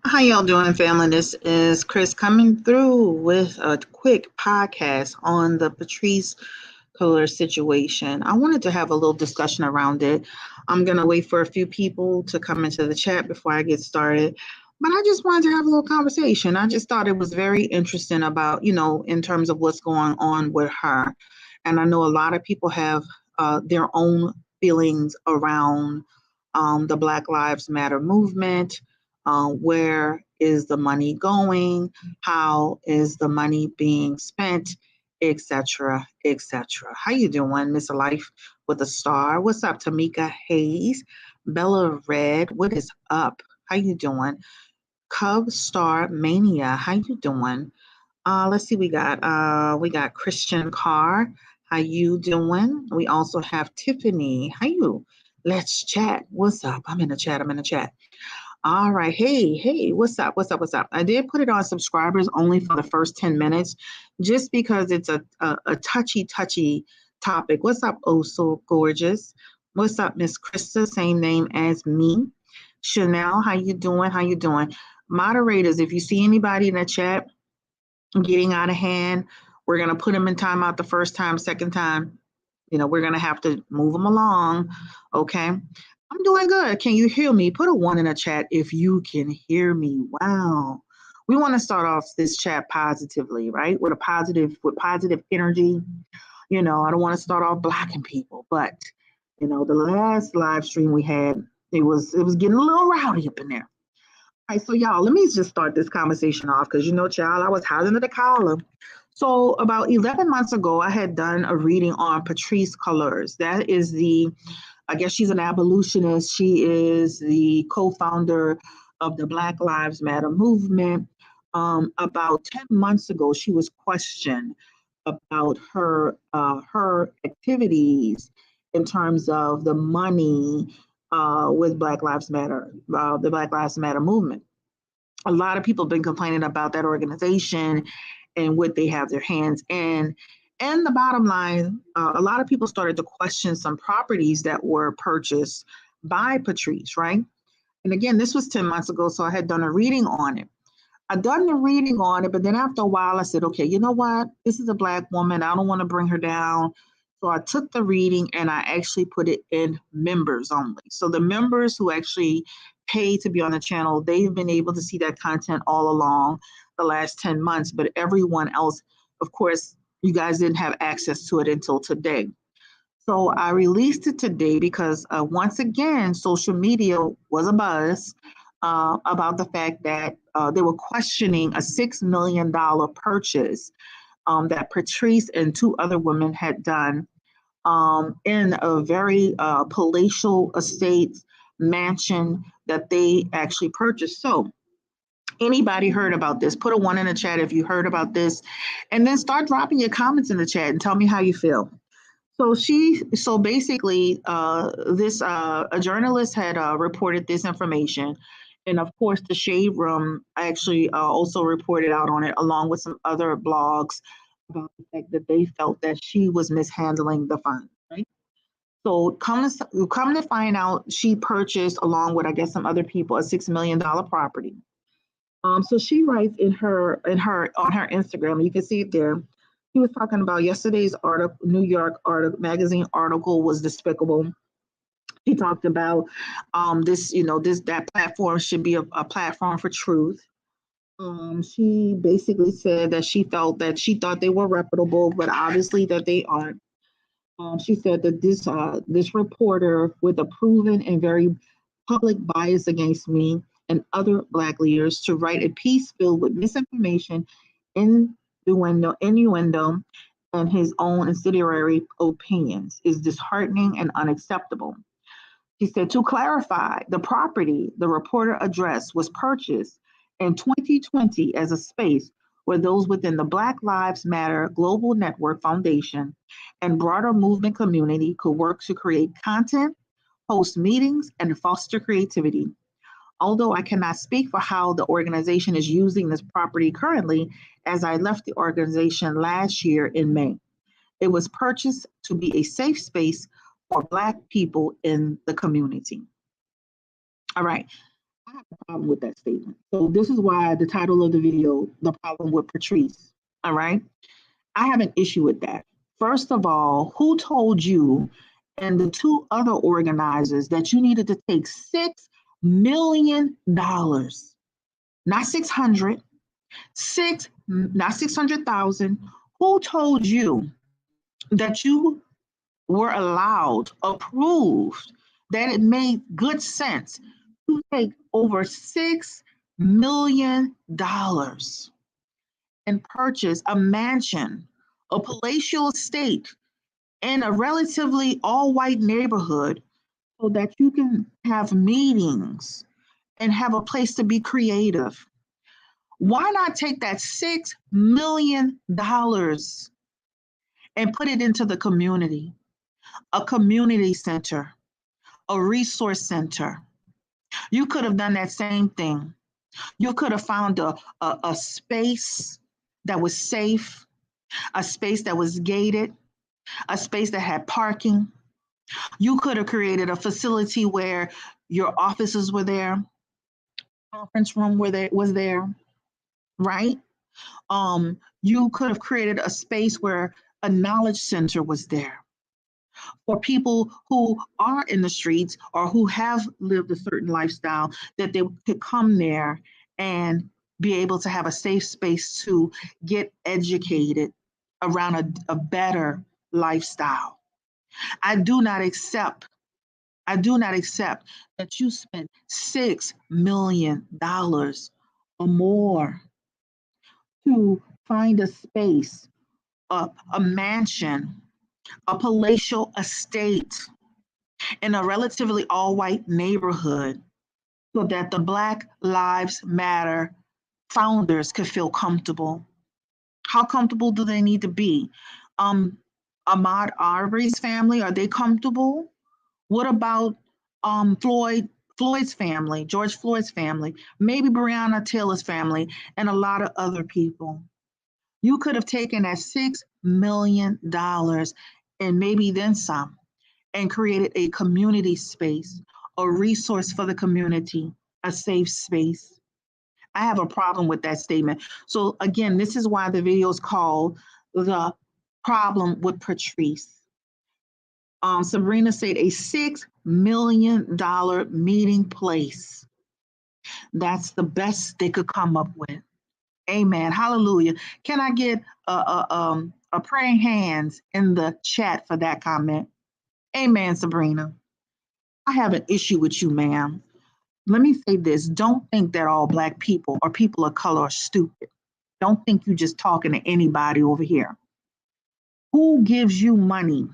How y'all doing, family? This is Chris coming through with a quick podcast on the Patrice Cullors situation. I wanted to have a little discussion around it. I'm going to wait for a few people to come into the chat before I get started. But I just wanted to have a little conversation. I just thought it was very interesting about, in terms of what's going on with her. And I know a lot of people have their own feelings around the Black Lives Matter movement. Where is the money going? How is the money being spent? Etc. Etc. How you doing, Miss Life with a star? What's up, Tamika Hayes? Bella Red, what is up? How you doing? Cub Star Mania, how you doing? Let's see, we got Christian Carr. How you doing? We also have Tiffany. How you? Let's chat. What's up? I'm in the chat. All right. Hey, what's up? What's up? I did put it on subscribers only for the first 10 minutes, just because it's a touchy topic. What's up, oh so gorgeous? What's up, Miss Krista? Same name as me. Chanel, how you doing? How you doing? Moderators, if you see anybody in the chat getting out of hand, we're gonna put them in timeout the first time, second time. We're gonna have to move them along. Okay. I'm doing good. Can you hear me? Put a one in the chat if you can hear me. Wow. We want to start off this chat positively, right? With positive energy. I don't want to start off blocking people, but the last live stream we had, it was getting a little rowdy up in there. All right, so y'all, let me just start this conversation off because child, I was howling to the collar. So about 11 months ago, I had done a reading on Patrisse Cullors. That is I guess she's an abolitionist. She is the co-founder of the Black Lives Matter movement. About 10 months ago, she was questioned about her activities in terms of the money with Black Lives Matter, the Black Lives Matter movement. A lot of people have been complaining about that organization and what they have their hands in. And the bottom line, a lot of people started to question some properties that were purchased by Patrisse, right? And again, this was 10 months ago, so I had done a reading on it. I'd done the reading on it, but then after a while, I said, okay, you know what? This is a Black woman. I don't want to bring her down. So I took the reading and I actually put it in members only. So the members who actually pay to be on the channel, they've been able to see that content all along the last 10 months. But everyone else, of course, you guys didn't have access to it until today. So I released it today because once again, social media was a buzz about the fact that they were questioning a $6 million purchase that Patrisse and two other women had done in a very palatial estate mansion that they actually purchased. So anybody heard about this? Put a one in the chat if you heard about this, and then start dropping your comments in the chat and tell me how you feel. So basically, a journalist had reported this information, and of course, the Shade Room actually also reported out on it, along with some other blogs about the fact that they felt that she was mishandling the funds. Right. So come to find out, she purchased, along with I guess some other people, a $6 million property. So she writes on her Instagram, you can see it there. He was talking about yesterday's article, New York article, magazine article was despicable. He talked about that platform should be a platform for truth. She basically said that she thought they were reputable, but obviously that they aren't. She said that this reporter with a proven and very public bias against me and other Black leaders to write a piece filled with misinformation, innuendo, and his own incendiary opinions is disheartening and unacceptable. She said, to clarify, the property the reporter addressed was purchased in 2020 as a space where those within the Black Lives Matter Global Network Foundation and broader movement community could work to create content, host meetings, and foster creativity. Although I cannot speak for how the organization is using this property currently, as I left the organization last year in May, it was purchased to be a safe space for Black people in the community. All right. I have a problem with that statement. So this is why the title of the video, The Problem with Patrice. All right. I have an issue with that. First of all, who told you and the two other organizers that you needed to take $6 million, not 600, not 600,000? Who told you that you were allowed, approved, that it made good sense to take over $6 million and purchase a mansion, a palatial estate in a relatively all white neighborhood so that you can have meetings and have a place to be creative? Why not take that $6 million and put it into the community, a community center, a resource center? You could have done that same thing. You could have found a space that was safe, a space that was gated, a space that had parking. You could have created a facility where your offices were there, conference room was there, right? You could have created a space where a knowledge center was there for people who are in the streets or who have lived a certain lifestyle, that they could come there and be able to have a safe space to get educated around a better lifestyle. I do not accept, I do not accept that you spend $6 million or more to find a space, a mansion, a palatial estate in a relatively all white neighborhood so that the Black Lives Matter founders could feel comfortable. How comfortable do they need to be? Um, Ahmaud Arbery's family, are they comfortable? What about Floyd's family, George Floyd's family, maybe Breonna Taylor's family, and a lot of other people? You could have taken that $6 million and maybe then some and created a community space, a resource for the community, a safe space. I have a problem with that statement. So again, this is why the video is called The Problem with Patrice. Sabrina said a $6 million meeting place. That's the best they could come up with. Amen. Hallelujah. Can I get a praying hands in the chat for that comment? Amen, Sabrina. I have an issue with you, ma'am. Let me say this. Don't think that all Black people or people of color are stupid. Don't think you're just talking to anybody over here. Who gives you money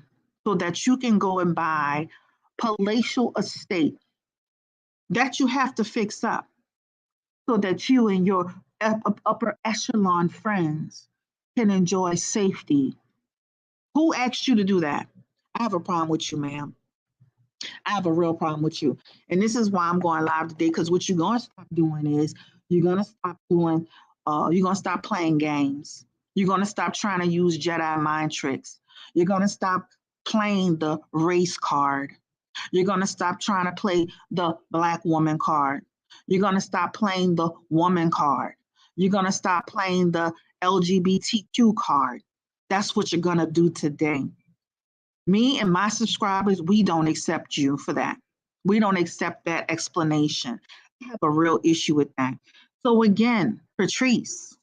so that you can go and buy palatial estate that you have to fix up so that you and your upper echelon friends can enjoy safety? Who asked you to do that? I have a problem with you, ma'am. I have a real problem with you. And this is why I'm going live today, because what you're going to stop doing is you're going to stop playing games. You're going to stop trying to use Jedi mind tricks. You're going to stop playing the race card. You're going to stop trying to play the Black woman card. You're going to stop playing the woman card. You're going to stop playing the LGBTQ card. That's what you're going to do today. Me and my subscribers, we don't accept you for that. We don't accept that explanation. I have a real issue with that. So again, Patrice,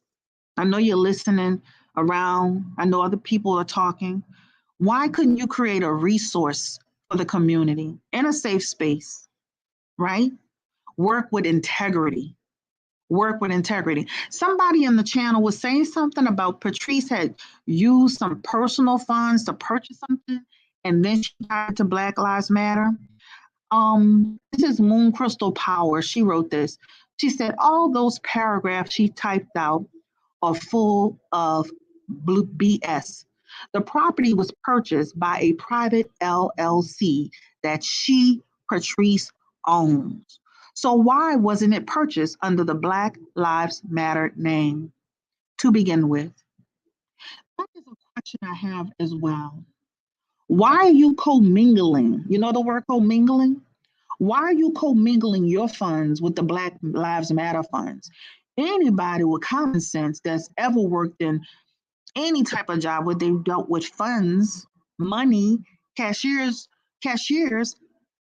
I know you're listening around. I know other people are talking. Why couldn't you create a resource for the community in a safe space, right? Work with integrity. Work with integrity. Somebody in the channel was saying something about Patrice had used some personal funds to purchase something, and then she got to Black Lives Matter. This is Moon Crystal Power. She wrote this. She said all those paragraphs she typed out are full of BS. The property was purchased by a private LLC that she, Patrice, owns. So why wasn't it purchased under the Black Lives Matter name to begin with? That is a question I have as well. Why are you commingling? You know the word commingling? Why are you commingling your funds with the Black Lives Matter funds? Anybody with common sense that's ever worked in any type of job where they dealt with funds, money, cashiers,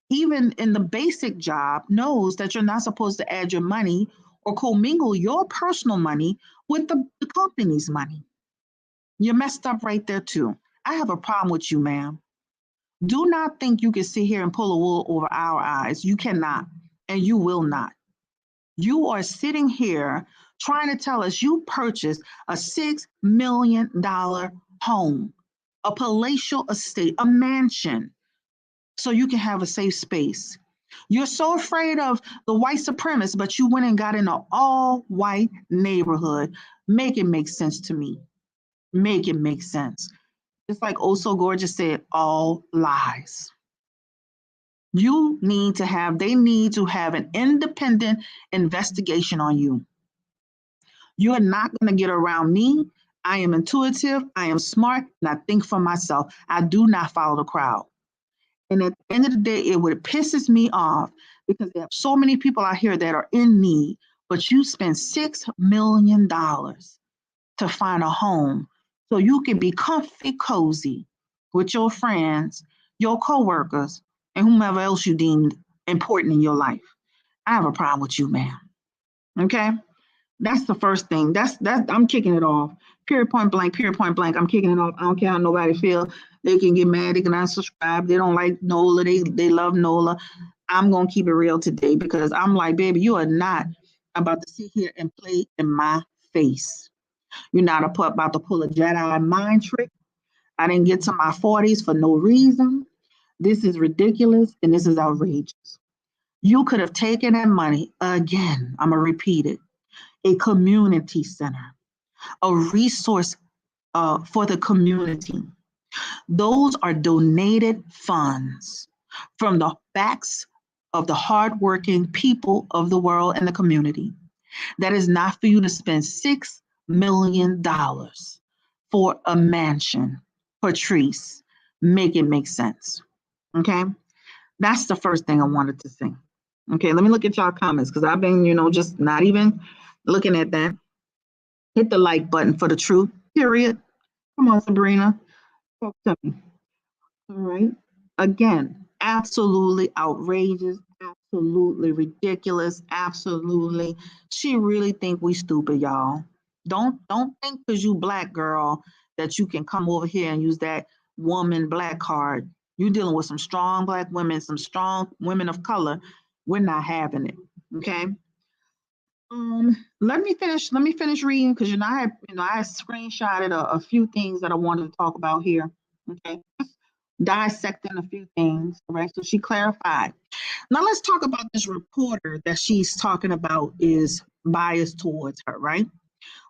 even in the basic job, knows that you're not supposed to add your money or commingle your personal money with the company's money. You're messed up right there too. I have a problem with you, ma'am. Do not think you can sit here and pull a wool over our eyes. You cannot, and you will not. You are sitting here trying to tell us you purchased a $6 million home, a palatial estate, a mansion, so you can have a safe space. You're so afraid of the white supremacists, but you went and got in an all white neighborhood. Make it make sense to me. Make it make sense. Just like Oh So Gorgeous said, all lies. They need to have an independent investigation on you. You are not going to get around me. I am intuitive, I am smart, and I think for myself. I do not follow the crowd. And at the end of the day, it would pisses me off because there are so many people out here that are in need, but you spend $6 million to find a home so you can be comfy, cozy with your friends, your coworkers, and whomever else you deem important in your life. I have a problem with you, ma'am. Okay? That's the first thing. That's I'm kicking it off. Period, point blank, period, point blank. I'm kicking it off. I don't care how nobody feel. They can get mad, they can unsubscribe. They don't like Nola, they love Nola. I'm gonna keep it real today because I'm like, baby, you are not about to sit here and play in my face. You're not about to pull a Jedi mind trick. I didn't get to my 40s for no reason. This is ridiculous and this is outrageous. You could have taken that money again. I'm gonna repeat it. A community center, a resource for the community. Those are donated funds from the backs of the hardworking people of the world and the community. That is not for you to spend $6 million for a mansion. Patrice, make it make sense. Okay? That's the first thing I wanted to say. Okay, let me look at y'all comments because I've been, just not even looking at that. Hit the like button for the truth, period. Come on, Sabrina. Talk to me. All right. Again, absolutely outrageous, absolutely ridiculous, absolutely. She really think we stupid, y'all. Don't think because you black girl that you can come over here and use that woman black card. You're dealing with some strong black women, some strong women of color. We're not having it. Okay. Let me finish reading because I screenshotted a few things that I wanted to talk about here. Okay, dissecting a few things. All right, so she clarified. Now let's talk about this reporter that she's talking about is biased towards her. Right?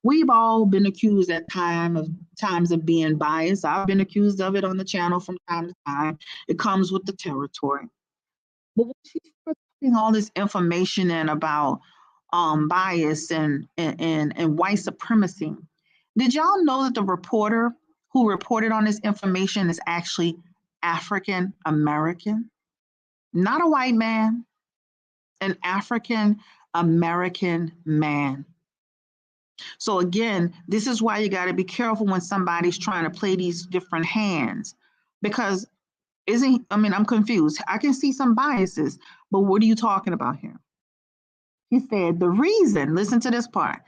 We've all been accused at times of being biased. I've been accused of it on the channel from time to time. It comes with the territory. But when she starts putting all this information in about bias and white supremacy, did y'all know that the reporter who reported on this information is actually African American? Not a white man, an African American man. So again, this is why you got to be careful when somebody's trying to play these different hands because I'm confused. I can see some biases, but what are you talking about here? He said the reason, listen to this part.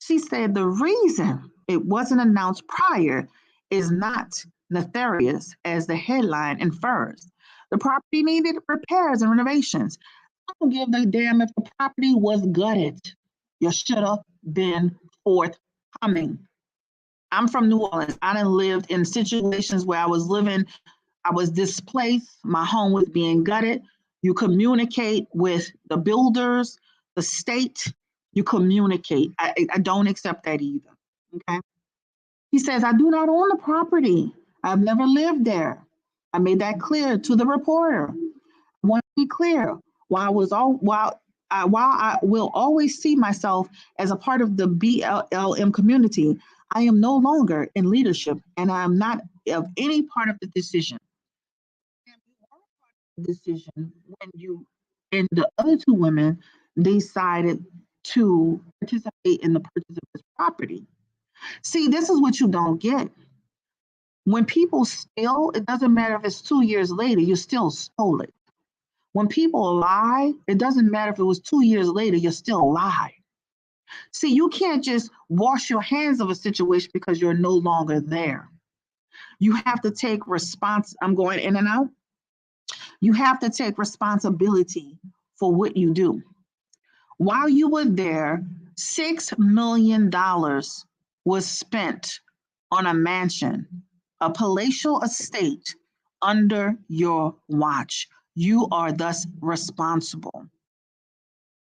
She said the reason it wasn't announced prior is not nefarious as the headline infers. The property needed repairs and renovations. I don't give a damn if the property was gutted. You should have been forthcoming. I'm from New Orleans. I done lived in situations where I was displaced, my home was being gutted. You communicate with the builders, the state, you communicate. I don't accept that either. Okay. He says, I do not own the property. I've never lived there. I made that clear to the reporter. I want to be clear. While I will always see myself as a part of the BLM community, I am no longer in leadership and I am not of any part of the decision. Decision when you And the other two women decided to participate in the purchase of this property. See, this is what you don't get. When people steal, it doesn't matter if it's 2 years later, you still stole it. When people lie, it doesn't matter if it was 2 years later, you still lie. See, you can't just wash your hands of a situation because you're no longer there. You have to take I'm going in and out. You have to take responsibility for what you do. While you were there, $6 million was spent on a mansion, a palatial estate under your watch. You are thus responsible.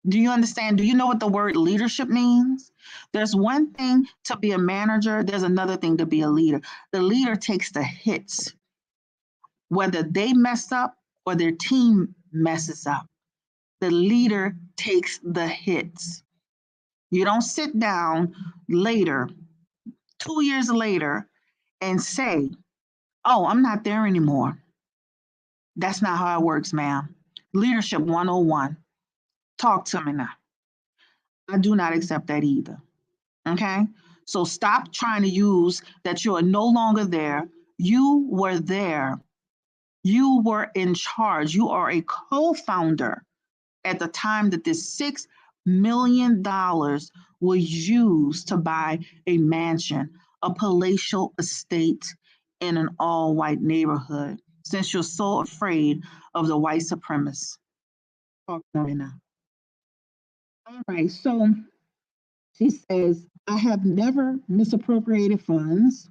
Do you understand? Do you know what the word leadership means? There's one thing to be a manager, there's another thing to be a leader. The leader takes the hits, whether they mess up or their team messes up. The leader takes the hits. You don't sit down later, 2 years later, and say, oh, I'm not there anymore. That's not how it works, ma'am. Leadership 101. Talk to me now. I do not accept that either. Okay? So stop trying to use that you are no longer there. You were there. You were in charge. You are a co founder at the time that this $6 million was used to buy a mansion, a palatial estate in an all white neighborhood, since you're so afraid of the white supremacists. Talk to me now. All right, so she says, I have never misappropriated funds.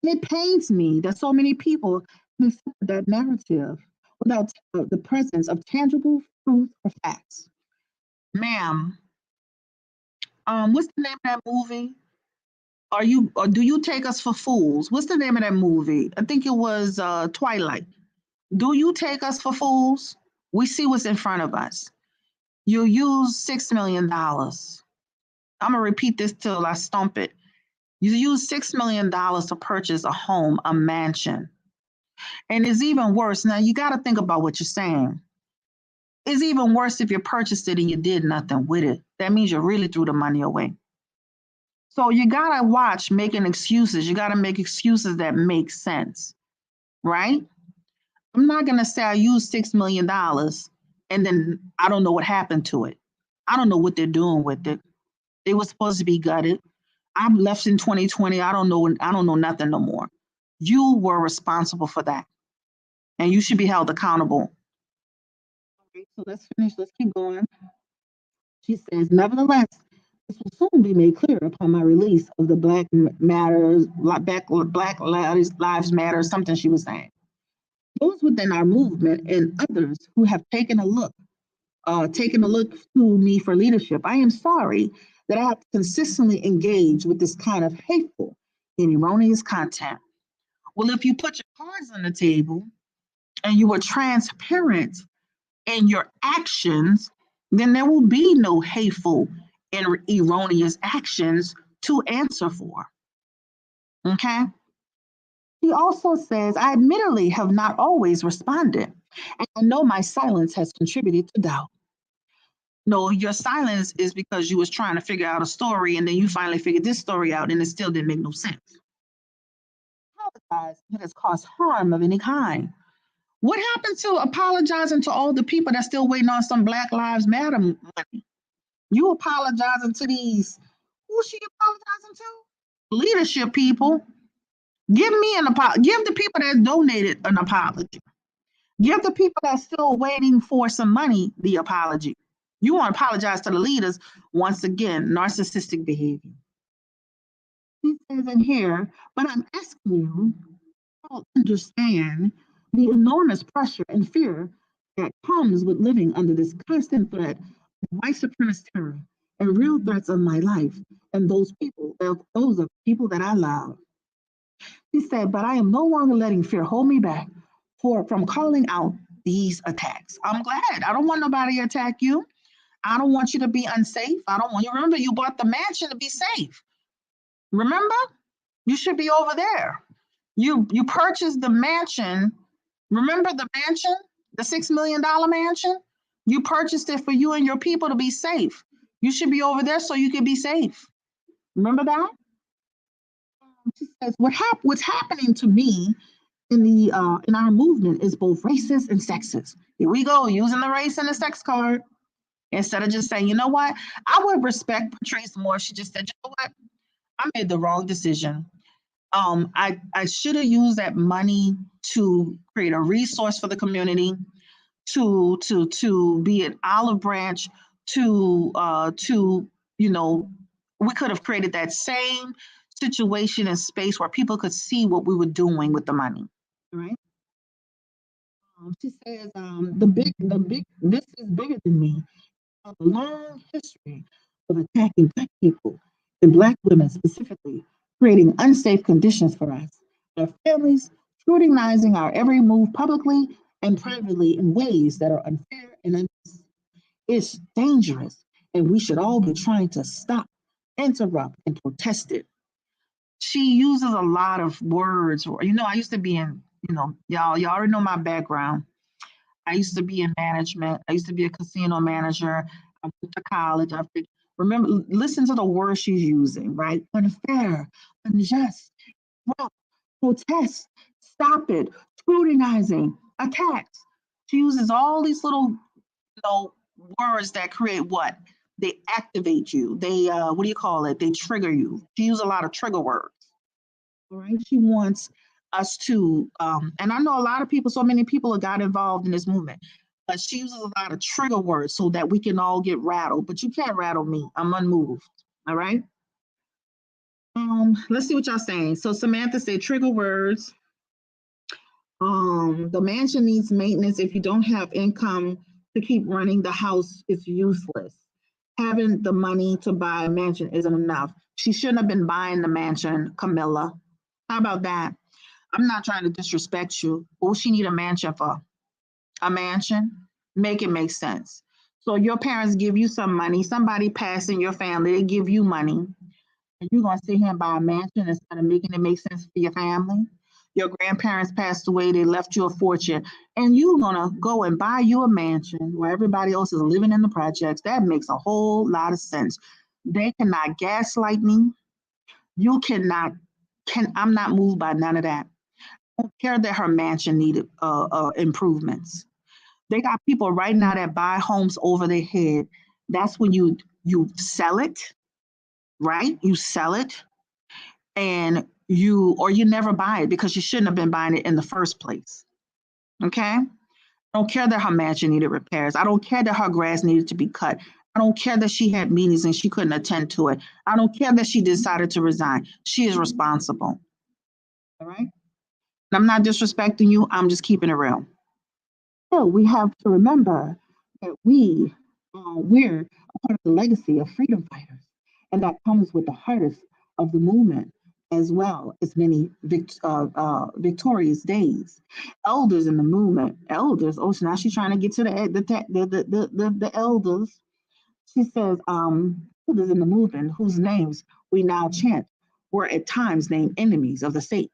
And it pains me that so many people accept that narrative without the presence of tangible proof or facts. Ma'am, what's the name of that movie? Or do you take us for fools? What's the name of that movie? I think it was Twilight. Do you take us for fools? We see what's in front of us. You use $6 million. I'm gonna repeat this till I stump it. You use $6 million to purchase a home, a mansion. And it's even worse. Now you got to think about what you're saying. It's even worse if you purchased it and you did nothing with it. That means you really threw the money away. So you got to watch making excuses. You got to make excuses that make sense, right? I'm not going to say I used $6 million and then I don't know what happened to it. I don't know what they're doing with it. It was supposed to be gutted. I'm left in 2020. I don't know nothing no more. You were responsible for that. And you should be held accountable. Okay, so let's finish. Let's keep going. She says, nevertheless, this will soon be made clear upon my release of the Black Lives Matter, something she was saying. Those within our movement and others who have taken a look to me for leadership, I am sorry that I have to consistently engage with this kind of hateful and erroneous content. Well, if you put your cards on the table and you were transparent in your actions, then there will be no hateful and erroneous actions to answer for. Okay? He also says, I admittedly have not always responded, and I know my silence has contributed to doubt. No, your silence is because you was trying to figure out a story, and then you finally figured this story out, and it still didn't make no sense. Apologize if it has caused harm of any kind. What happened to apologizing to all the people that's still waiting on some Black Lives Matter money? You apologizing to these, who's she apologizing to? Leadership people. Give me an apology. Give the people that donated an apology. Give the people that's still waiting for some money the apology. You want to apologize to the leaders. Once again, narcissistic behavior. He says in here, but I'm asking you to understand the enormous pressure and fear that comes with living under this constant threat of white supremacist terror and real threats of my life and those are people that I love. He said, but I am no longer letting fear hold me back from calling out these attacks. I'm glad. I don't want nobody to attack you. I don't want you to be unsafe. I don't want you. Remember, you bought the mansion to be safe. Remember? You should be over there. You purchased the mansion. Remember the mansion? The $6 million mansion? You purchased it for you and your people to be safe. You should be over there so you can be safe. Remember that? She says, what's happening to me in our movement is both racist and sexist. Here we go, using the race and the sex card. Instead of just saying, you know what, I would respect Patrice more. She just said, you know what, I made the wrong decision. I should have used that money to create a resource for the community, to be an olive branch, to you know, we could have created that same situation and space where people could see what we were doing with the money. Right? She says, this is bigger than me. A long history of attacking Black people and Black women specifically, creating unsafe conditions for us, our families, scrutinizing our every move publicly and privately in ways that are unfair and unjust. It's dangerous, and we should all be trying to stop, interrupt, and protest it. She uses a lot of words. I used to be in, y'all already know my background. I used to be in management. I used to be a casino manager. I went to college. Remember, listen to the words she's using, right? Unfair, unjust, corrupt, protest, stop it, scrutinizing, attacks. She uses all these little, words that create what? They activate you. They, what do you call it? They trigger you. She uses a lot of trigger words. All right. She wants us to, and I know a lot of people, so many people have got involved in this movement, but she uses a lot of trigger words so that we can all get rattled. But you can't rattle me. I'm unmoved. All right. Let's see what y'all saying. So Samantha said trigger words. The mansion needs maintenance. If you don't have income to keep running the house, it's useless. Having the money to buy a mansion isn't enough. She shouldn't have been buying the mansion, Camilla. How about that? I'm not trying to disrespect you. What she need a mansion for? A mansion? Make it make sense. So your parents give you some money, somebody passed in your family, they give you money. And you're gonna sit here and buy a mansion instead of making it make sense for your family. Your grandparents passed away, they left you a fortune, and you're gonna go and buy you a mansion where everybody else is living in the projects. That makes a whole lot of sense. They cannot gaslight me. You cannot, I'm not moved by none of that. I don't care that her mansion needed improvements. They got people right now that buy homes over their head. That's when you sell it, right? You sell it, and you never buy it because you shouldn't have been buying it in the first place. Okay? I don't care that her mansion needed repairs. I don't care that her grass needed to be cut. I don't care that she had meetings and she couldn't attend to it. I don't care that she decided to resign. She is responsible. All right? And I'm not disrespecting you. I'm just keeping it real. So we have to remember that we're a part of the legacy of freedom fighters, and that comes with the hardest of the movement, as well as many victorious days. Elders in the movement, elders. Oh, so now she's trying to get to the elders. She says, elders in the movement whose names we now chant were at times named enemies of the state.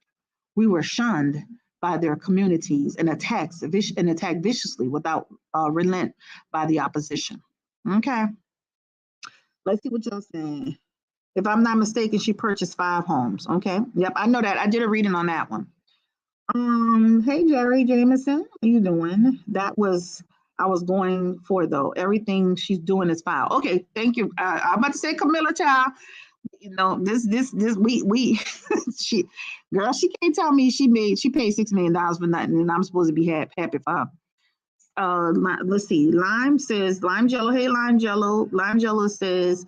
We were shunned by their communities and attacked viciously without relent by the opposition. Okay, let's see what y'all saying. If I'm not mistaken, she purchased 5 homes. Okay, yep, I know that. I did a reading on that one. Hey Jerry Jameson, how you doing? I was going for though. Everything she's doing is fine. Okay, thank you. I'm about to say Camilla, child. This we she girl, she can't tell me she paid $6 million for nothing, and I'm supposed to be happy for her. Let's see. Lime says Lime Jello. Hey, Lime Jello. Lime Jello says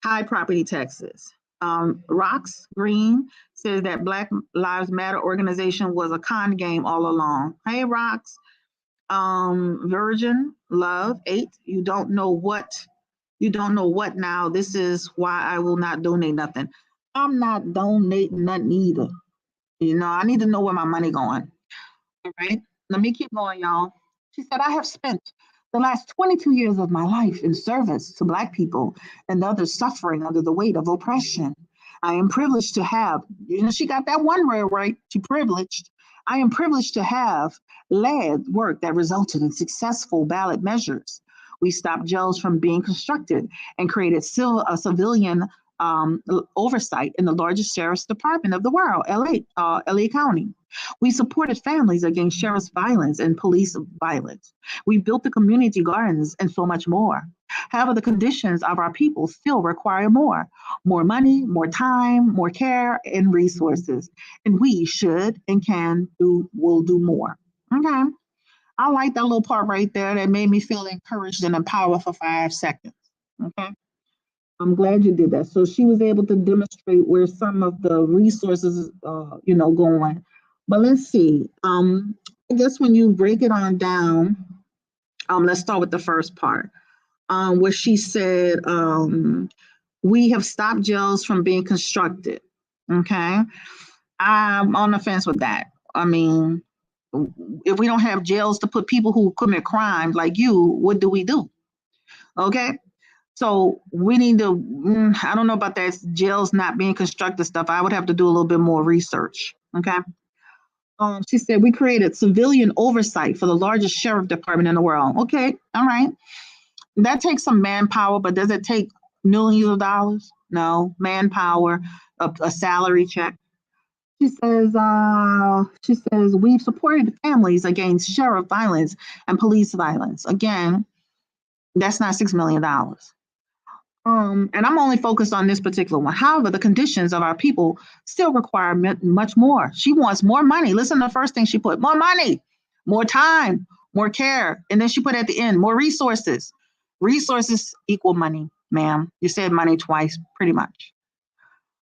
high property taxes. Rocks Green says that Black Lives Matter organization was a con game all along. Hey, Rocks. Virgin Love 8. You don't know what now. This is why I will not donate nothing. I'm not donating nothing either. I need to know where my money going. All right, let me keep going, y'all. She said, I have spent the last 22 years of my life in service to Black people and others suffering under the weight of oppression. I am privileged to have, she got that one word right. She privileged. I am privileged to have led work that resulted in successful ballot measures We stopped jails from being constructed and created civilian oversight in the largest sheriff's department of the world, LA County. We supported families against sheriff's violence and police violence. We built the community gardens and so much more. However, the conditions of our people still require more money, more time, more care, and resources. And we should and will do more. Okay. I like that little part right there that made me feel encouraged and empowered for 5 seconds. Okay. I'm glad you did that. So she was able to demonstrate where some of the resources, going. But let's see. I guess when you break it on down, let's start with the first part, where she said, we have stopped jails from being constructed. Okay. I'm on the fence with that. I mean, if we don't have jails to put people who commit crimes like you, what do we do? Okay. So we need to, I don't know about that jails not being constructed stuff. I would have to do a little bit more research. Okay. She said we created civilian oversight for the largest sheriff department in the world. Okay. All right. That takes some manpower, but does it take millions of dollars? No. Manpower, a salary check. She says we've supported families against sheriff violence and police violence. Again, that's not $6 million. And I'm only focused on this particular one. However, the conditions of our people still require much more. She wants more money. Listen to the first thing she put: more money, more time, more care. And then she put at the end, more resources. Resources equal money, ma'am. You said money twice, pretty much.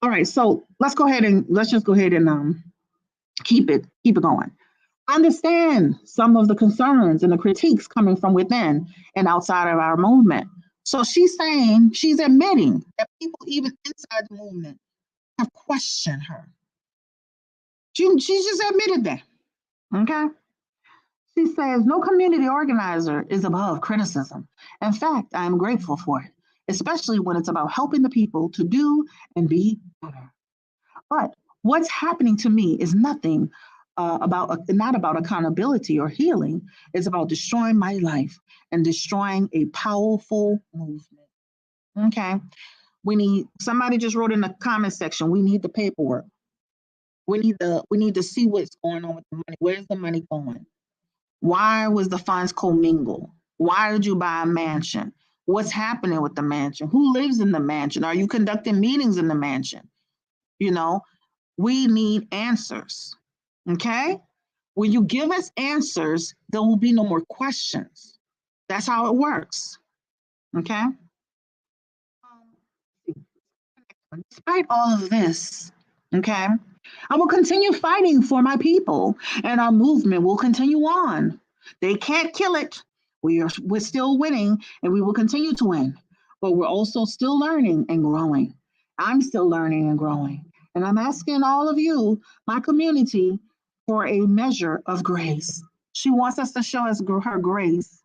All right, so let's just go ahead and keep it going. Understand some of the concerns and the critiques coming from within and outside of our movement. So she's admitting that people even inside the movement have questioned her. She just admitted that. Okay. She says no community organizer is above criticism. In fact, I am grateful for it, especially when it's about helping the people to do and be better. But what's happening to me is nothing not about accountability or healing. It's about destroying my life and destroying a powerful movement. Okay. Somebody just wrote in the comment section, we need the paperwork. We need to see what's going on with the money. Where's the money going? Why was the funds commingled? Why did you buy a mansion? What's happening with the mansion? Who lives in the mansion? Are you conducting meetings in the mansion? We need answers. Okay? When you give us answers, there will be no more questions. That's how it works. Okay? Despite all of this, okay, I will continue fighting for my people, and our movement will continue on. They can't kill it. We're still winning, and we will continue to win. But we're also still learning and growing. I'm still learning and growing. And I'm asking all of you, my community, for a measure of grace. She wants us to show us her grace.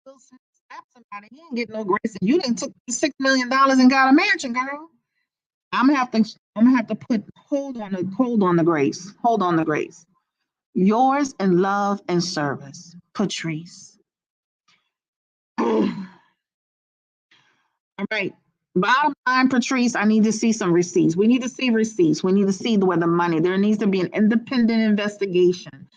Will Smith slapped somebody. He didn't get no grace. And you didn't took $6 million and got a mansion, girl. I'm gonna have to put hold on the grace. Hold on the grace. Yours in love and service, Patrice. All right. Bottom line, Patrice, I need to see some receipts. We need to see receipts. We need to see where the money. There needs to be an independent investigation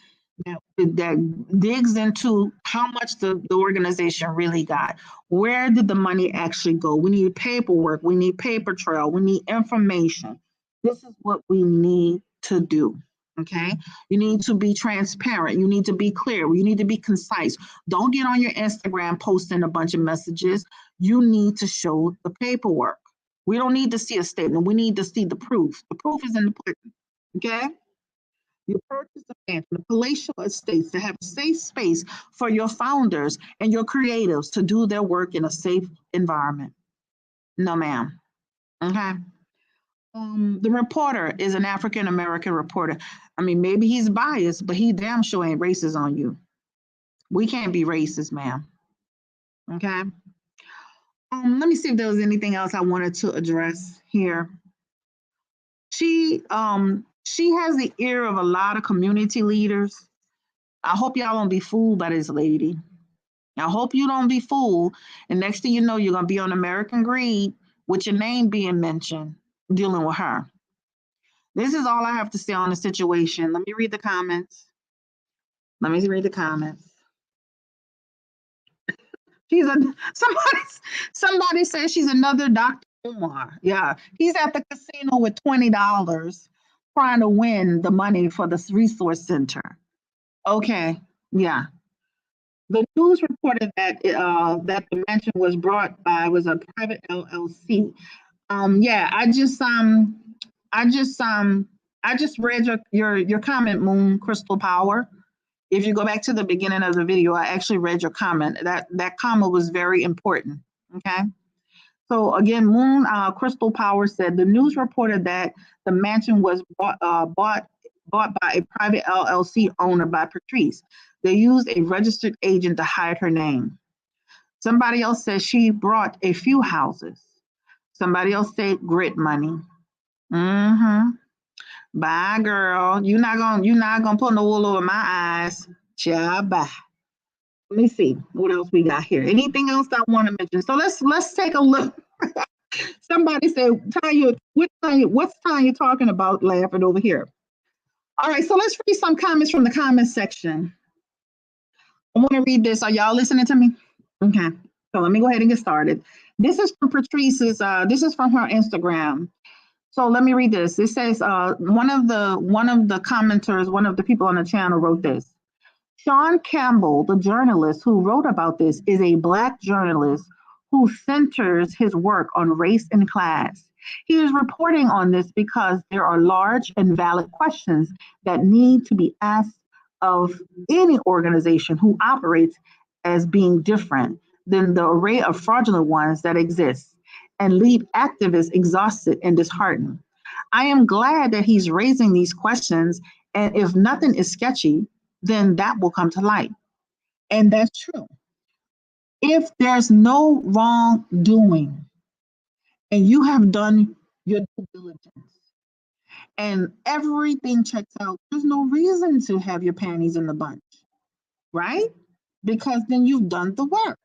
that digs into how much the organization really got. Where did the money actually go? We need paperwork. We need paper trail. We need information. This is what we need to do. Okay. You need to be transparent. You need to be clear. You need to be concise. Don't get on your Instagram posting a bunch of messages. You need to show the paperwork. We don't need to see a statement. We need to see the proof. The proof is in the pudding. Okay. You purchase a mansion, the palatial estates to have a safe space for your founders and your creatives to do their work in a safe environment. No, ma'am. Okay. The reporter is an African American reporter. I mean, maybe he's biased, but he damn sure ain't racist on you. We can't be racist, ma'am. Okay. Let me see if there was anything else I wanted to address here. She has the ear of a lot of community leaders. I hope y'all don't be fooled by this lady. I hope you don't be fooled. And next thing you know, you're going to be on American Greed with your name being mentioned, dealing with her. This is all I have to say on the situation. Let me read the comments. Let me read the comments. She's a somebody says she's another Dr. Umar. Yeah, he's at the casino with $20 trying to win the money for this resource center. Okay, yeah. The news reported that that the mansion was a private LLC. Yeah, I just read your comment, Moon Crystal Power. If you go back to the beginning of the video, I actually read your comment. That comment was very important. Okay. So again, Moon Crystal Power said the news reported that the mansion was bought by a private LLC owner by Patrice. They used a registered agent to hide her name. Somebody else says she bought a few houses. Somebody else said grit money. Mm-hmm. Bye, girl. You're not gonna put no wool over my eyes. Ciao, bye. Let me see what else we got here. Anything else I want to mention? So let's take a look. Somebody said, Tanya, what's Tanya talking about laughing over here? All right, so let's read some comments from the comment section. I want to read this. Are y'all listening to me? Okay. So let me go ahead and get started. This is from Patrice's, this is from her Instagram. So let me read this. It says one of the commenters, one of the people on the channel wrote this. Sean Campbell, the journalist who wrote about this, is a Black journalist who centers his work on race and class. He is reporting on this because there are large and valid questions that need to be asked of any organization who operates as being different than the array of fraudulent ones that exist and leave activists exhausted and disheartened. I am glad that he's raising these questions, and if nothing is sketchy, then that will come to light. And that's true. If there's no wrongdoing and you have done your due diligence and everything checks out, there's no reason to have your panties in the bunch, right? Because then you've done the work.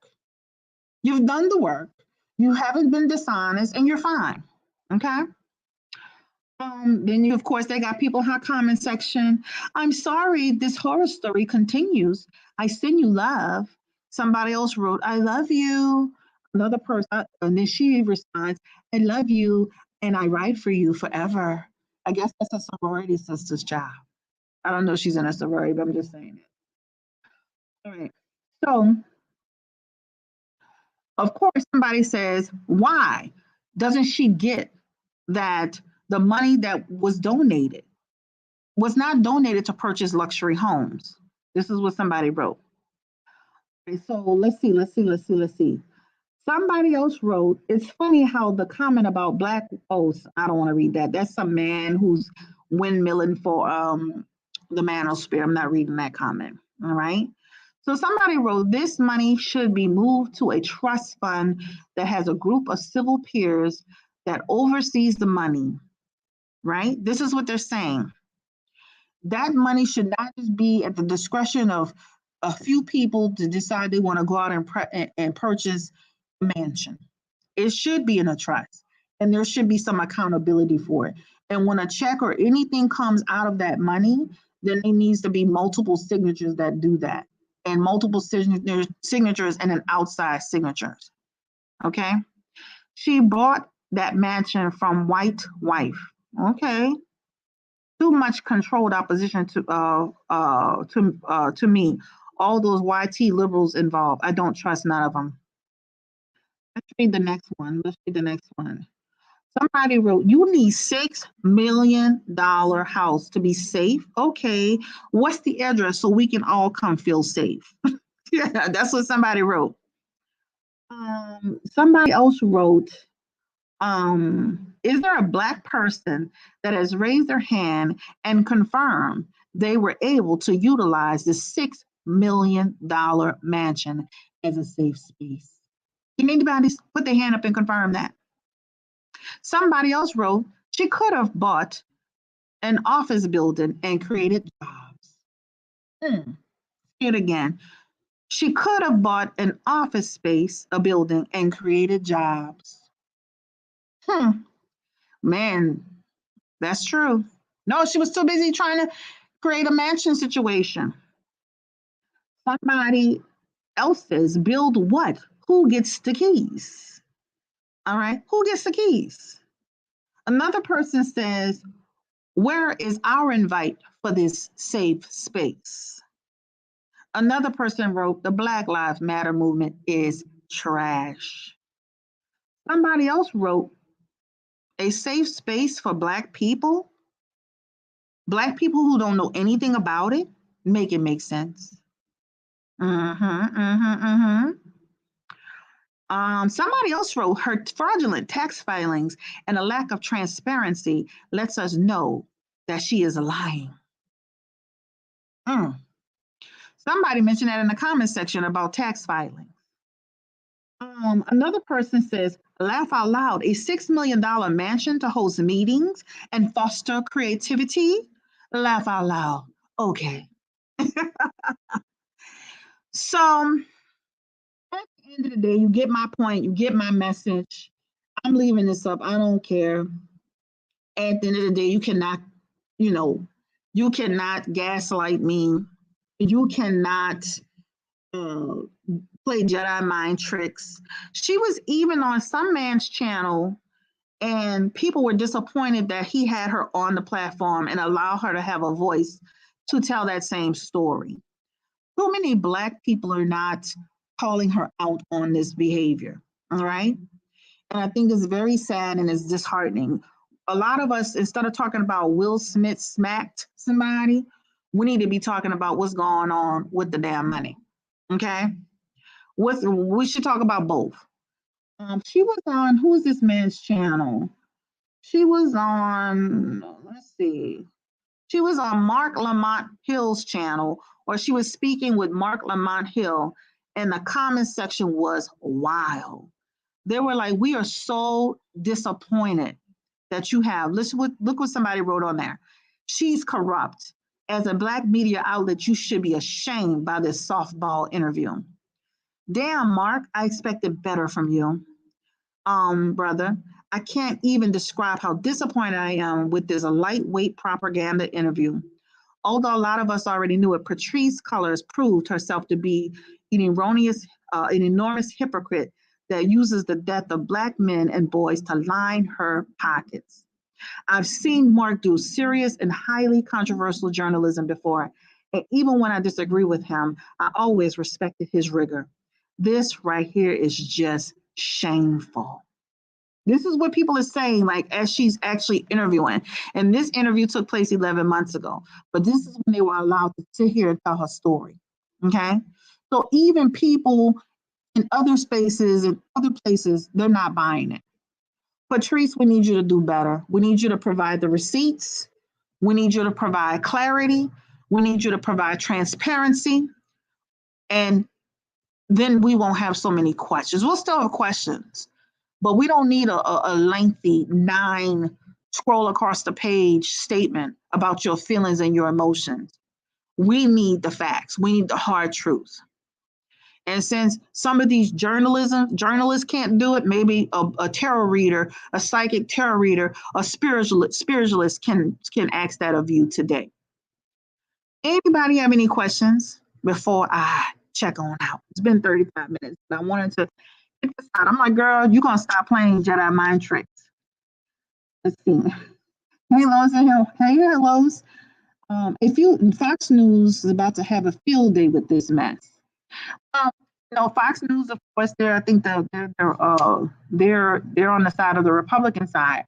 You've done the work. You haven't been dishonest and you're fine. Okay. Then you, of course, they got people in her comment section. I'm sorry, this horror story continues. I send you love. Somebody else wrote, I love you. Another person, and then she responds, I love you and I ride for you forever. I guess that's a sorority sister's job. I don't know if she's in a sorority, but I'm just saying it. All right. So, of course, somebody says, why doesn't she get that the money that was donated was not donated to purchase luxury homes? This is what somebody wrote. Okay, so let's see. Somebody else wrote, it's funny how the comment about black, oh, I don't want to read that. That's some man who's windmilling for the manosphere. I'm not reading that comment. All right. So somebody wrote, this money should be moved to a trust fund that has a group of civil peers that oversees the money, right? This is what they're saying. That money should not just be at the discretion of a few people to decide they want to go out and purchase a mansion. It should be in a trust, and there should be some accountability for it. And when a check or anything comes out of that money, then there needs to be multiple signatures that do that, and multiple signatures and an outside signatures. Okay. She bought that mansion from white wife. Okay. Too much controlled opposition to me. All those YT liberals involved. I don't trust none of them. Let's read the next one. Somebody wrote, you need $6 million house to be safe. Okay, what's the address so we can all come feel safe? Yeah, that's what somebody wrote. Somebody else wrote, is there a Black person that has raised their hand and confirmed they were able to utilize the $6 million mansion as a safe space? Can anybody put their hand up and confirm that? Somebody else wrote, she could have bought an office building and created jobs. Say it again. She could have bought an office space, a building, and created jobs. Man, that's true. No, she was too busy trying to create a mansion situation. Somebody else says, build what? Who gets the keys? All right, who gets the keys? Another person says, where is our invite for this safe space? Another person wrote, the Black Lives Matter movement is trash. Somebody else wrote, a safe space for Black people? Black people who don't know anything about it? Make it make sense. Somebody else wrote, her fraudulent tax filings and a lack of transparency lets us know that she is lying. Somebody mentioned that in the comment section about tax filing. Another person says, laugh out loud, a $6 million mansion to host meetings and foster creativity? Laugh out loud. Okay. So at the end of the day, you get my point, you get my message. I'm leaving this up. I don't care. At the end of the day, you cannot gaslight me. You cannot play Jedi mind tricks. She was even on some man's channel, and people were disappointed that he had her on the platform and allow her to have a voice to tell that same story. Too many Black people are not calling her out on this behavior, all right? And I think it's very sad and it's disheartening. A lot of us, instead of talking about Will Smith smacked somebody, we need to be talking about what's going on with the damn money, okay? We should talk about both. She was on, who's this man's channel? She was on, let's see. She was on Mark Lamont Hill's channel, or she was speaking with Mark Lamont Hill, and the comment section was wild. They were like, we are so disappointed that you have, look what somebody wrote on there. She's corrupt. As a Black media outlet, you should be ashamed by this softball interview. Damn, Mark, I expected better from you. Brother, I can't even describe how disappointed I am with this lightweight propaganda interview. Although a lot of us already knew it, Patrisse Cullors proved herself to be an enormous hypocrite that uses the death of Black men and boys to line her pockets. I've seen Mark do serious and highly controversial journalism before, and even when I disagree with him, I always respected his rigor. This right here is just shameful. This is what people are saying, like, as she's actually interviewing. And this interview took place 11 months ago, but this is when they were allowed to sit here and tell her story. Okay. So even people in other spaces and other places, they're not buying it. Patrisse, we need you to do better. We need you to provide the receipts. We need you to provide clarity. We need you to provide transparency. And then we won't have so many questions. We'll still have questions, but we don't need a lengthy 9 scroll across the page statement about your feelings and your emotions. We need the facts. We need the hard truth. And since some of these journalists can't do it, maybe a tarot reader, a psychic tarot reader, a spiritualist can ask that of you today. Anybody have any questions before I check on out? It's been 35 minutes. I wanted to get this out. I'm like, girl, you're going to stop playing Jedi mind tricks. Let's see. Hey, Lois. Hey, Lois. Fox News is about to have a field day with this mess. Fox News, of course, I think they're on the side of the Republican side.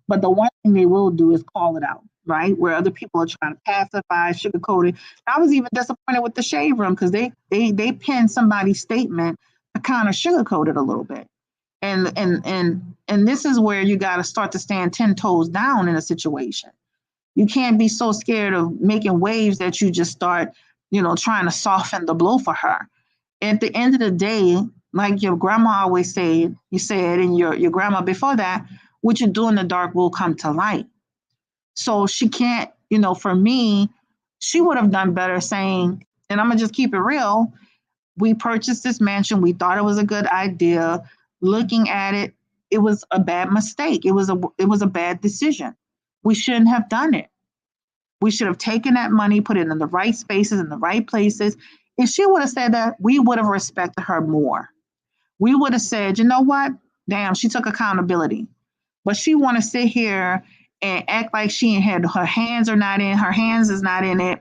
But the one thing they will do is call it out, right? Where other people are trying to pacify, sugarcoat it. I was even disappointed with the Shade Room because they pinned somebody's statement to kind of sugarcoat it a little bit. And this is where you got to start to stand 10 toes down in a situation. You can't be so scared of making waves that you just start, trying to soften the blow for her. At the end of the day, like your grandma always said, and your grandma before that, what you do in the dark will come to light. So she can't, for me, she would have done better saying, and I'm going to just keep it real, We purchased this mansion. We thought it was a good idea. Looking at it, it was a bad mistake. It was a bad decision. We shouldn't have done it. We should have taken that money, put it in the right spaces, in the right places. If she would have said that, we would have respected her more. We would have said, you know what? Damn, she took accountability. But she want to sit here and act like she ain't had her hands are not in, her hands is not in it.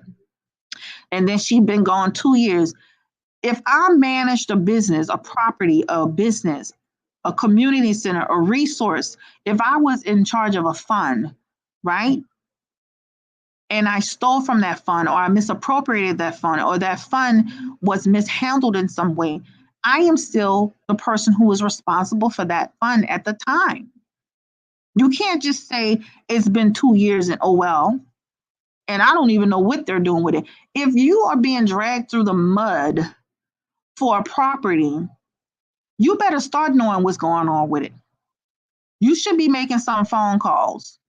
And then she been gone 2 years. If I managed a business, a property, a business, a community center, a resource, if I was in charge of a fund, right? And I stole from that fund or I misappropriated that fund or that fund was mishandled in some way, I am still the person who was responsible for that fund at the time. You can't just say it's been 2 years and oh well, and I don't even know what they're doing with it. If you are being dragged through the mud for a property, you better start knowing what's going on with it. You should be making some phone calls.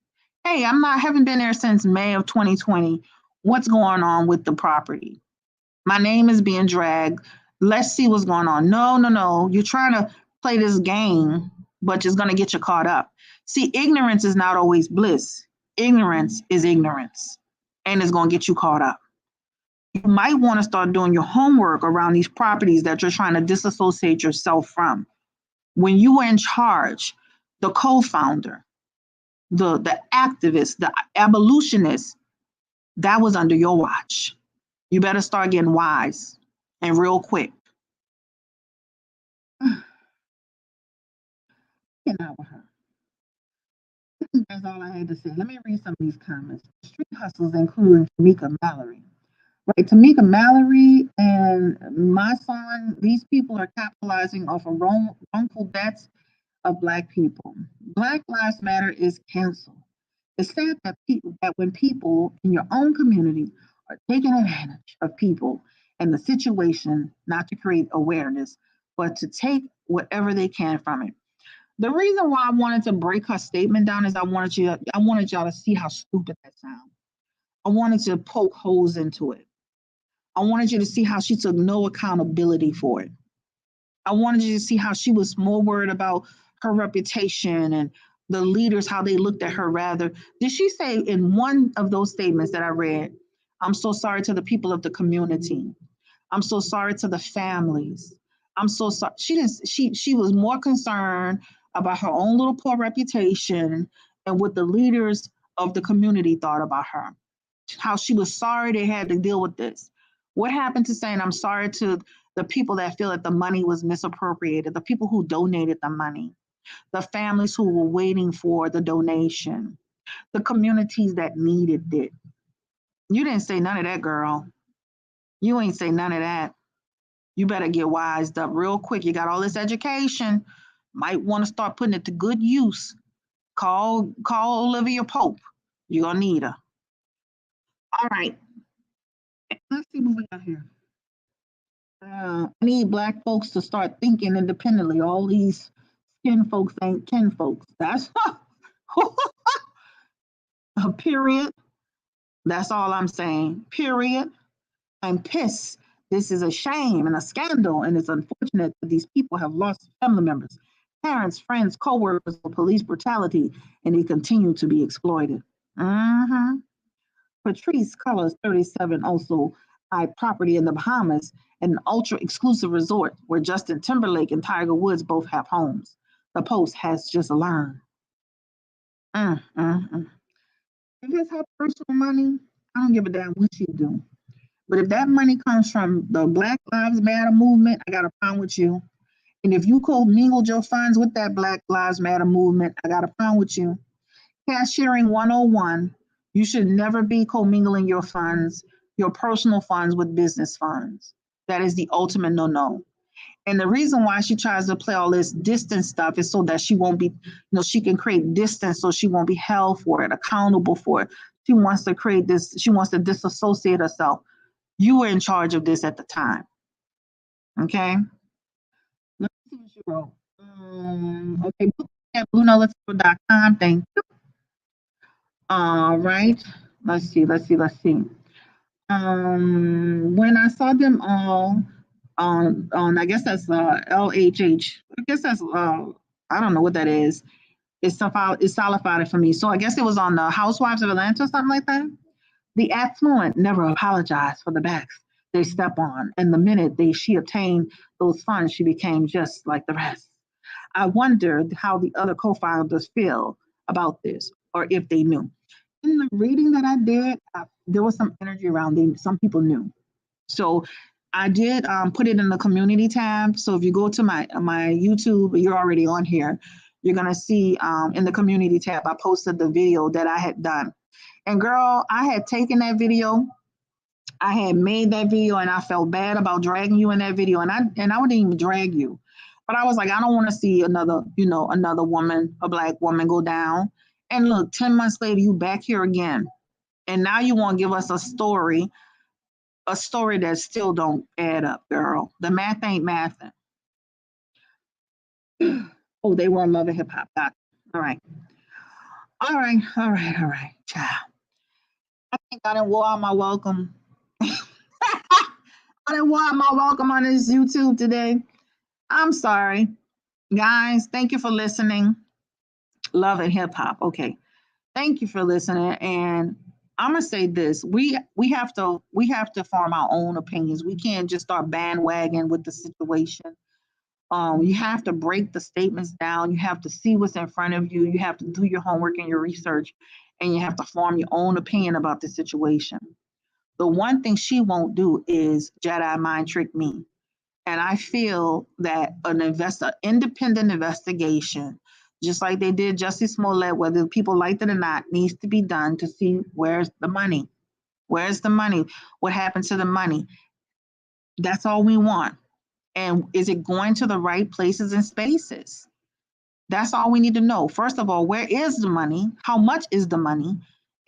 Hey, haven't been there since May of 2020. What's going on with the property? My name is being dragged. Let's see what's going on. No, no, no. You're trying to play this game, but it's going to get you caught up. See, ignorance is not always bliss. Ignorance is ignorance, and it's going to get you caught up. You might want to start doing your homework around these properties that you're trying to disassociate yourself from. When you were in charge, the co-founder, the activist, the abolitionist, that was under your watch. You better start getting wise and real quick. Get out with her. That's all I had to say. Let me read some of these comments. Street hustles, including Tamika Mallory. Right, Tamika Mallory and my son, these people are capitalizing off of wrongful deaths of Black people. Black Lives Matter is canceled. It's sad that when people in your own community are taking advantage of people and the situation, not to create awareness, but to take whatever they can from it. The reason why I wanted to break her statement down is I wanted y'all to see how stupid that sounds. I wanted to poke holes into it. I wanted you to see how she took no accountability for it. I wanted you to see how she was more worried about her reputation and the leaders, how they looked at her rather. Did she say in one of those statements that I read, I'm so sorry to the people of the community. I'm so sorry to the families. I'm so sorry. She was more concerned about her own little poor reputation and what the leaders of the community thought about her. How she was sorry they had to deal with this. What happened to saying I'm sorry to the people that feel that the money was misappropriated, the people who donated the money, the families who were waiting for the donation, the communities that needed it? You didn't say none of that, girl. You ain't say none of that. You better get wised up real quick. You got all this education. Might want to start putting it to good use. Call Olivia Pope. You're gonna need her. All right. Let's see what we got here. I need Black folks to start thinking independently. All these skin folks ain't kin folks. That's a period. That's all I'm saying. Period. I'm pissed. This is a shame and a scandal, and it's unfortunate that these people have lost family members, parents, friends, co-workers for police brutality, and they continue to be exploited. Mm-hmm. Patrisse Cullors, 37, also buy property in the Bahamas, an ultra-exclusive resort where Justin Timberlake and Tiger Woods both have homes. The Post has just learned. If it's her personal money, I don't give a damn what she do. But if that money comes from the Black Lives Matter movement, I got a problem with you. And if you co-mingled your funds with that Black Lives Matter movement, I got a problem with you. Cashiering 101, you should never be commingling your funds, your personal funds with business funds. That is the ultimate no-no. And the reason why she tries to play all this distance stuff is so that she won't be, she can create distance so she won't be held for it, accountable for it. She wants to create this, she wants to disassociate herself. You were in charge of this at the time. Okay? Let me see what she wrote. Okay, at BlueNoLaTable.com. Thank you. All right. Let's see. When I saw them all, on I guess that's LHH. I guess that's I don't know what that is. It's solidified for me. So I guess it was on the Housewives of Atlanta or something like that. The affluent never apologized for the backs they step on, and the minute she obtained those funds, she became just like the rest. I wondered how the other co-founders feel about this, or if they knew. In the reading that I did, there was some energy around them. Some people knew. So I did put it in the community tab. So if you go to my YouTube, you're already on here. You're gonna see in the community tab, I posted the video that I had done. And girl, I had taken that video, I had made that video, and I felt bad about dragging you in that video. And I wouldn't even drag you, but I was like, I don't want to see another woman, a Black woman, go down. And look, 10 months later, you back here again, and now you want to give us a story that still don't add up, girl. The math ain't mathing. Oh, they were in Love and Hip Hop. Got it. All right. Child. I think I done wore out my welcome. I done wore out my welcome on this YouTube today. I'm sorry. Guys, thank you for listening. Love and Hip Hop. Okay. Thank you for listening. And I'm gonna say this: we have to form our own opinions. We can't just start bandwagon with the situation. You have to break the statements down. You have to see what's in front of you. You have to do your homework and your research, and you have to form your own opinion about the situation. The one thing she won't do is Jedi mind trick me. And I feel that an independent investigation, just like they did Justice Smollett, whether people liked it or not, needs to be done to see where's the money. Where's the money? What happened to the money? That's all we want. And is it going to the right places and spaces? That's all we need to know. First of all, where is the money? How much is the money?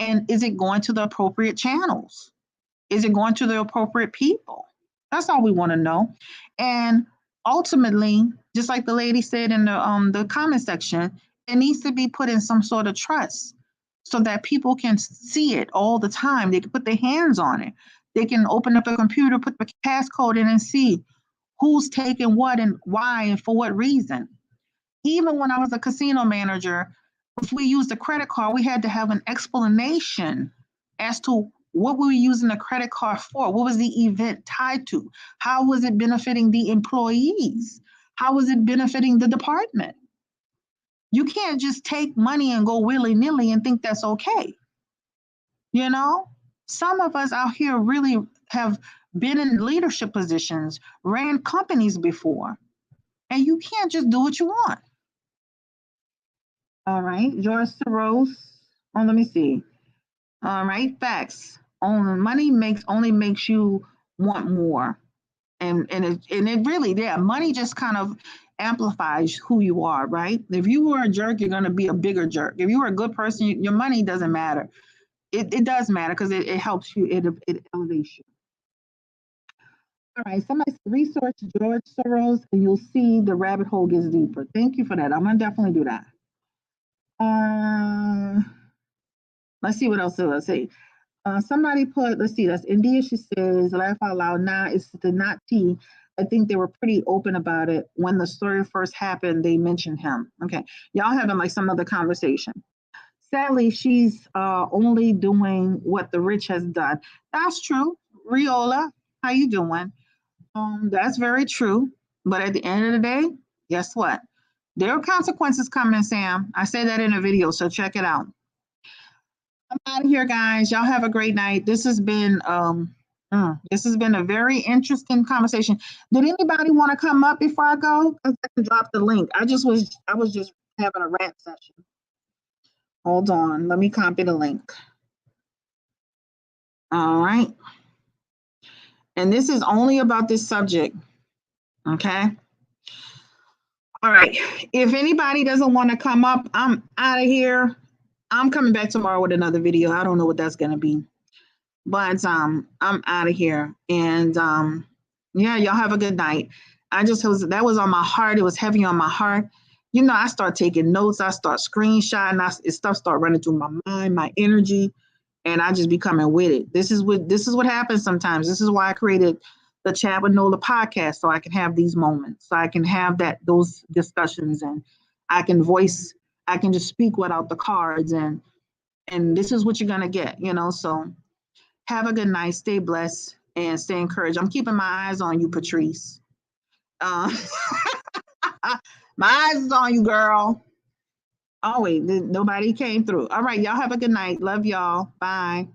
And is it going to the appropriate channels? Is it going to the appropriate people? That's all we want to know. And ultimately, just like the lady said in the comment section, it needs to be put in some sort of trust so that people can see it all the time. They can put their hands on it. They can open up a computer, put the passcode in, and see who's taking what and why and for what reason. Even when I was a casino manager, if we used a credit card, we had to have an explanation as to what we were using the credit card for. What was the event tied to? How was it benefiting the employees? How was it benefiting the department? You can't just take money and go willy-nilly and think that's okay. You know, some of us out here really have been in leadership positions, ran companies before, and you can't just do what you want. All right, George Soros. Oh, let me see. All right, facts. Money only makes you want more, and it really, yeah, money just kind of amplifies who you are, right? If you were a jerk, you're going to be a bigger jerk. If you were a good person, your money doesn't matter. It does matter because it helps you. It elevates you. All right, somebody research George Soros, and you'll see the rabbit hole gets deeper. Thank you for that. I'm gonna definitely do that. Let's see what else did I say. Somebody put, let's see, that's India. She says, laugh out loud. Nah, it's the not tea. I think they were pretty open about it. When the story first happened, they mentioned him. Okay, y'all having like some other conversation. Sadly, she's only doing what the rich has done. That's true. Riola, how you doing? That's very true. But at the end of the day, guess what? There are consequences coming, Sam. I said that in a video, so check it out. I'm out of here, guys. Y'all have a great night. This has been a very interesting conversation. Did anybody want to come up before I go? I can drop the link. I was just having a rant session. Hold on, let me copy the link. All right. And this is only about this subject. Okay. All right. If anybody doesn't want to come up, I'm out of here. I'm coming back tomorrow with another video. I don't know what that's gonna be. But I'm out of here. And yeah, y'all have a good night. That was on my heart. It was heavy on my heart. You know, I start taking notes, I start screenshotting, stuff start running through my mind, my energy, and I just be coming with it. This is what happens sometimes. This is why I created the Chat with Nola podcast so I can have these moments, so I can have those discussions, and I can just speak without the cards, and this is what you're gonna get, So have a good night, stay blessed, and stay encouraged. I'm keeping my eyes on you, Patrice. Uh, my eyes is on you, girl. Oh wait, nobody came through. All right, y'all have a good night. Love y'all. Bye.